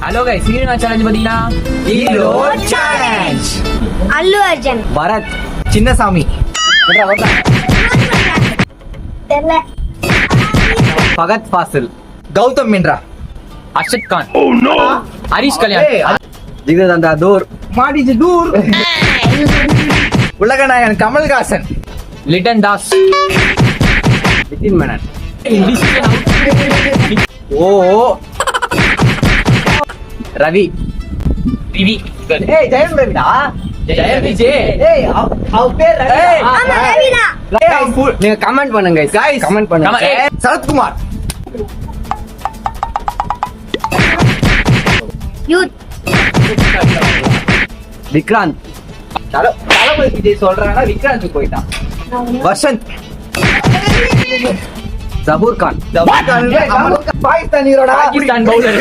Hello guys, serial challenge பாத்தீங்கன்னா hero challenge. அல்லு அர்ஜுன், பரத், சின்னசாமி, தெரியல, பகத் ஃபாசில், கௌதம் மின்ரா, அர்ஷத் கான், ஹரிஷ் கல்யாண், ஜிகதந்தா தூர், மாடிஜி தூர், உலகநாயகன் கமல்ஹாசன், லிட்டன் தாஸ், நிதின் மேனன், ஓ ரவி, ரிவி, ஏய் ஜெயம் ரவிடா, ஜெயம் விஜய், ஏய் அவ பேர் ரவி. ஆமா ரவிடா. நீங்க கமெண்ட் பண்ணுங்க गाइस, கமெண்ட் பண்ணுங்க. சரத்குமார், யூத், விக்ராந்த், தளபதி விஜய் சொல்றாங்கன்னா விக்ராந்த் போயிட்டான். வசந்த், ஜபூர் கான், பாகிஸ்தான் ஹீரோடா, பாகிஸ்தான் பவுலர்.